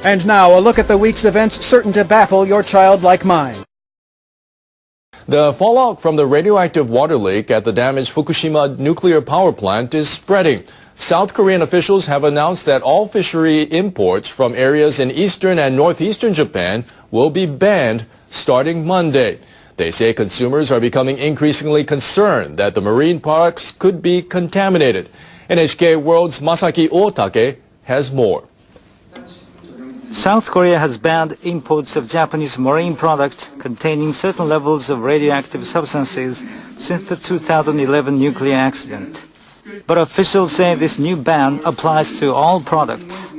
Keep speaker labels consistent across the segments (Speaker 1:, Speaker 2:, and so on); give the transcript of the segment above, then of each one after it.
Speaker 1: And now, a look at the week's events certain to baffle your childlike mind.
Speaker 2: The fallout from the radioactive water leak at the damaged Fukushima nuclear power plant is spreading. South Korean officials have announced that all fishery imports from areas in eastern and northeastern Japan will be banned starting Monday. They say consumers are becoming increasingly concerned that the marine products could be contaminated. NHK World's Masaki Otake has more.
Speaker 3: South Korea has banned imports of Japanese marine products containing certain levels of radioactive substances since the 2011 nuclear accident. But officials say this new ban applies to all products.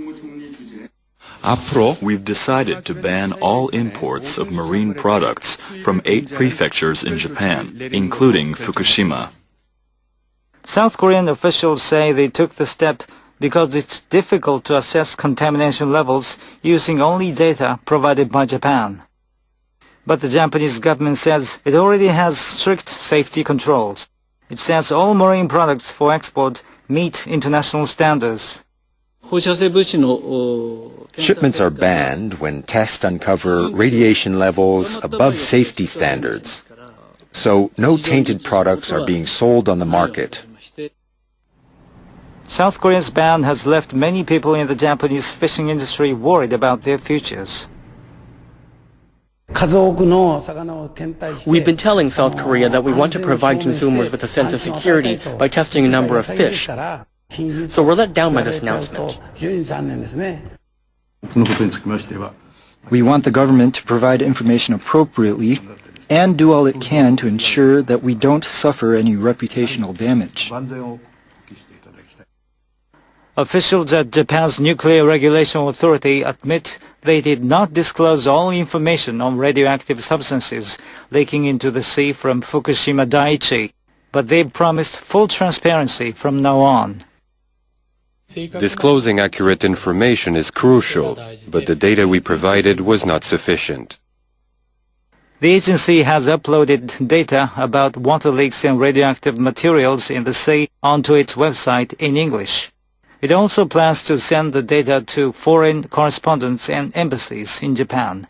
Speaker 4: We've decided to ban all imports of marine products from 8 prefectures in Japan, including Fukushima.
Speaker 3: South Korean officials say they took the step because it's difficult to assess contamination levels using only data provided by Japan. But the Japanese government says it already has strict safety controls. It says all marine products for export meet international standards.
Speaker 5: Shipments are banned when tests uncover radiation levels above safety standards. So no tainted products are being sold on the market.
Speaker 3: South Korea's ban has left many people in the Japanese fishing industry worried about their futures.
Speaker 6: We've been telling South Korea that we want to provide consumers with a sense of security by testing a number of fish. So we're let down by this announcement.
Speaker 7: We want the government to provide information appropriately and do all it can to ensure that we don't suffer any reputational damage.
Speaker 3: Officials at Japan's Nuclear Regulation Authority admit they did not disclose all information on radioactive substances leaking into the sea from Fukushima Daiichi, but they've promised full transparency from now on.
Speaker 8: Disclosing accurate information is crucial, but the data we provided was not sufficient.
Speaker 3: The agency has uploaded data about water leaks and radioactive materials in the sea onto its website in English. It also plans to send the data to foreign correspondents and embassies in Japan.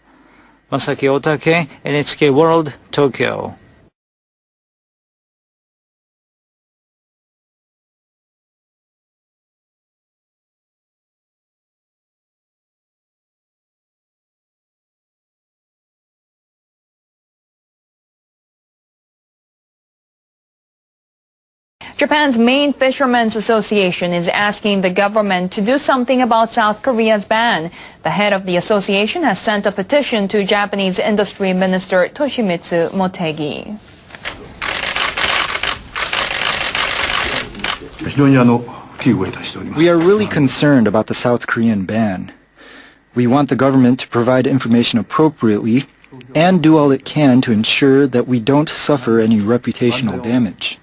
Speaker 3: Masaki Otake, NHK World, Tokyo.
Speaker 9: Japan's main fishermen's association is asking the government to do something about South Korea's ban. The head of the association has sent a petition to Japanese Industry Minister Toshimitsu Motegi.
Speaker 7: We are really concerned about the South Korean ban. We want the government to provide information appropriately and do all it can to ensure that we don't suffer any reputational damage.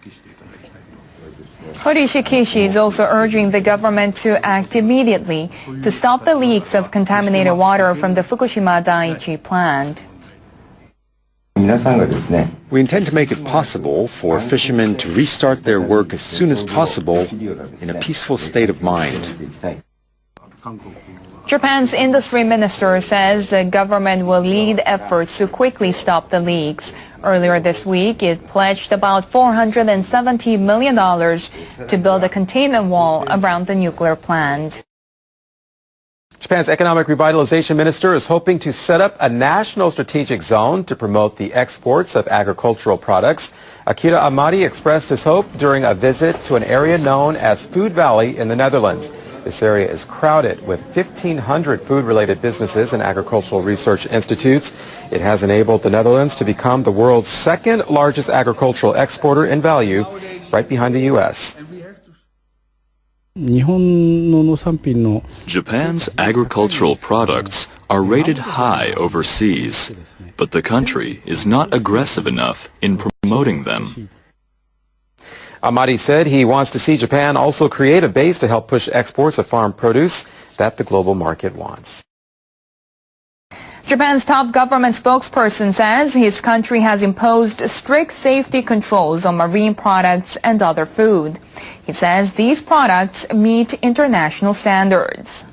Speaker 9: Horishikishi is also urging the government to act immediately to stop the leaks of contaminated water from the Fukushima Daiichi plant.
Speaker 5: We intend to make it possible for fishermen to restart their work as soon as possible in a peaceful state of mind.
Speaker 9: Japan's industry minister says the government will lead efforts to quickly stop the leaks. Earlier this week, it pledged about $470 million to build a containment wall around the nuclear plant.
Speaker 10: Japan's economic revitalization minister is hoping to set up a national strategic zone to promote the exports of agricultural products. Akira Amari expressed his hope during a visit to an area known as Food Valley in the Netherlands. This area is crowded with 1,500 food-related businesses and agricultural research institutes. It has enabled the Netherlands to become the world's second largest agricultural exporter in value, right behind the U.S.
Speaker 4: Japan's agricultural products are rated high overseas, but the country is not aggressive enough in promoting them.
Speaker 10: Amadi said he wants to see Japan also create a base to help push exports of farm produce that the global market wants.
Speaker 9: Japan's top government spokesperson says his country has imposed strict safety controls on marine products and other food. He says these products meet international standards.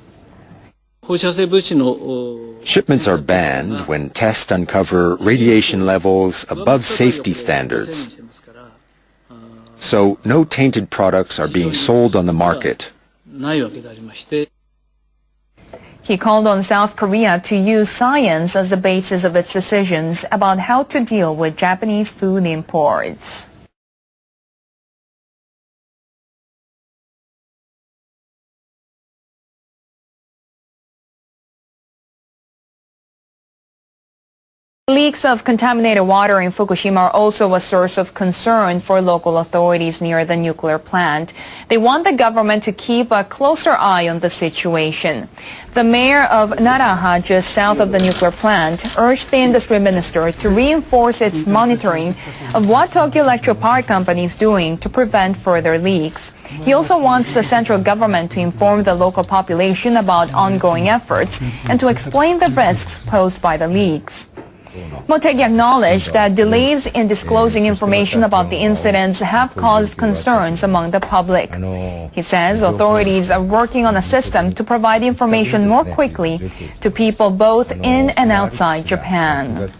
Speaker 5: Shipments are banned when tests uncover radiation levels above safety standards. So no tainted products are being sold on the market.
Speaker 9: He called on South Korea to use science as the basis of its decisions about how to deal with Japanese food imports. Leaks of contaminated water in Fukushima are also a source of concern for local authorities near the nuclear plant. They want the government to keep a closer eye on the situation. The mayor of Naraha, just south of the nuclear plant, urged the industry minister to reinforce its monitoring of what Tokyo Electric Power Company is doing to prevent further leaks. He also wants the central government to inform the local population about ongoing efforts and to explain the risks posed by the leaks. Motegi acknowledged that delays in disclosing information about the incidents have caused concerns among the public. He says authorities are working on a system to provide information more quickly to people both in and outside Japan.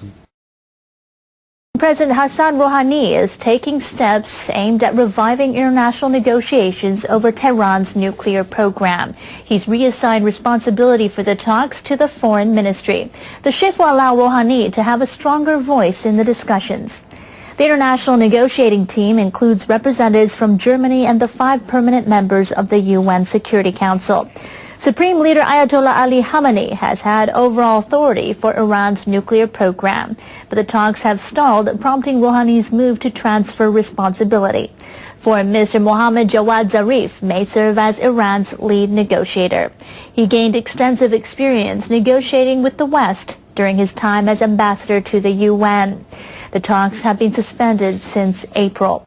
Speaker 11: President Hassan Rouhani is taking steps aimed at reviving international negotiations over Tehran's nuclear program. He's reassigned responsibility for the talks to the foreign ministry. The shift will allow Rouhani to have a stronger voice in the discussions. The international negotiating team includes representatives from Germany and the 5 permanent members of the UN Security Council. Supreme Leader Ayatollah Ali Khamenei has had overall authority for Iran's nuclear program, but the talks have stalled, prompting Rouhani's move to transfer responsibility. Foreign Minister Mohammad Jawad Zarif may serve as Iran's lead negotiator. He gained extensive experience negotiating with the West during his time as ambassador to the UN. The talks have been suspended since April.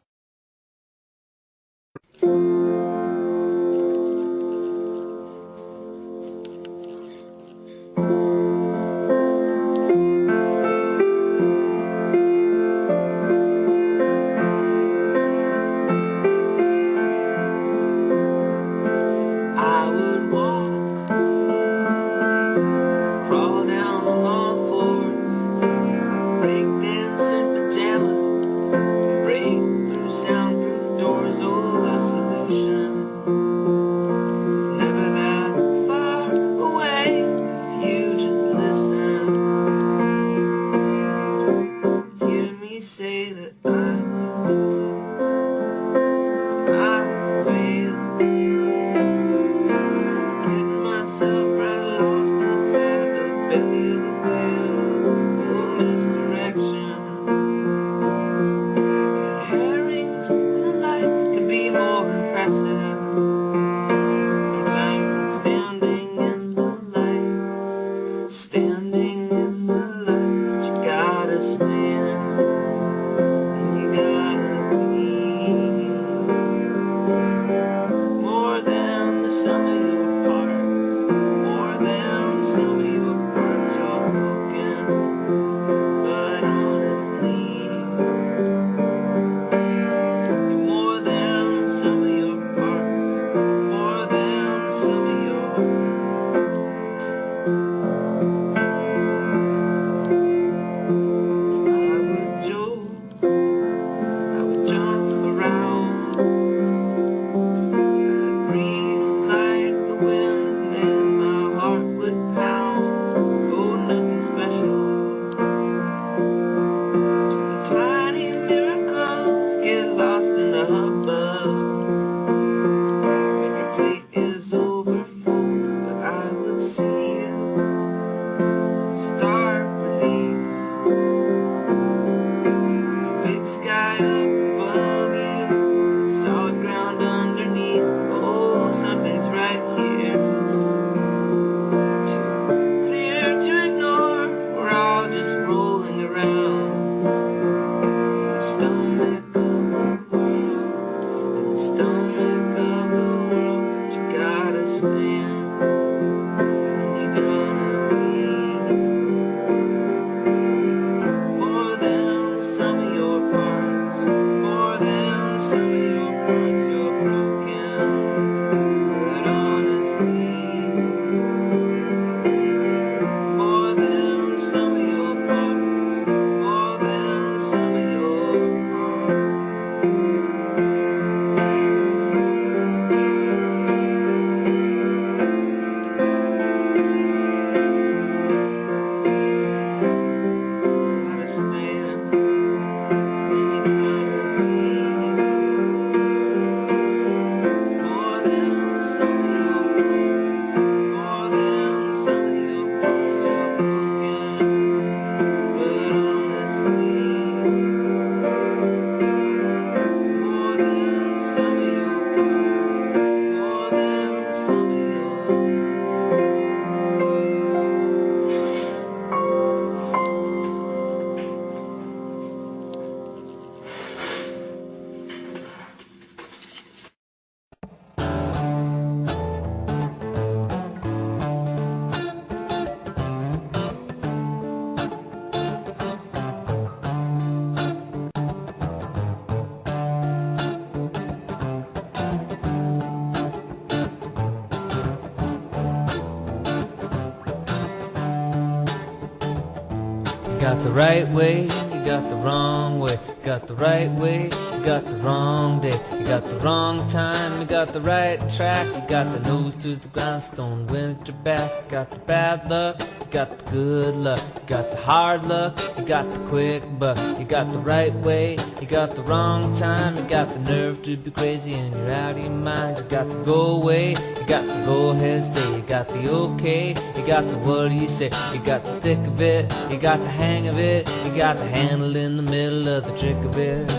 Speaker 12: got the right way, you got the wrong way. You got the right way, you got the wrong day. You got the wrong time, you got the right track. You got the nose to the grindstone, wind at your back. You got the bad luck, you got the good luck. You got the hard luck, you got the quick buck. You got the right way, you got the wrong time. You got the nerve to be crazy and you're out of your mind. You got the go away, you got the go ahead stay. You got the okay, you got the what do you say. You got the thick of it, you got the hang of it. You got the handle in the middle of the trick of it.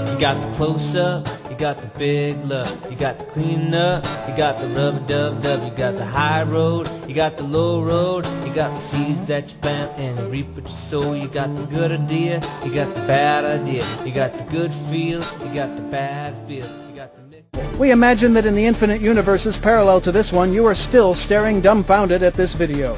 Speaker 12: You got the close up, you got the big look. You got the clean up, you got the rub-a-dub-dub. You got the high road, you got the low road. You got the seeds that you plant and you reap what you sow. You got the good idea, you got the bad idea. You got the good feel, you got the bad feel. You got the mix.
Speaker 1: We imagine that in the infinite universes parallel to this one, you are still staring dumbfounded at this video.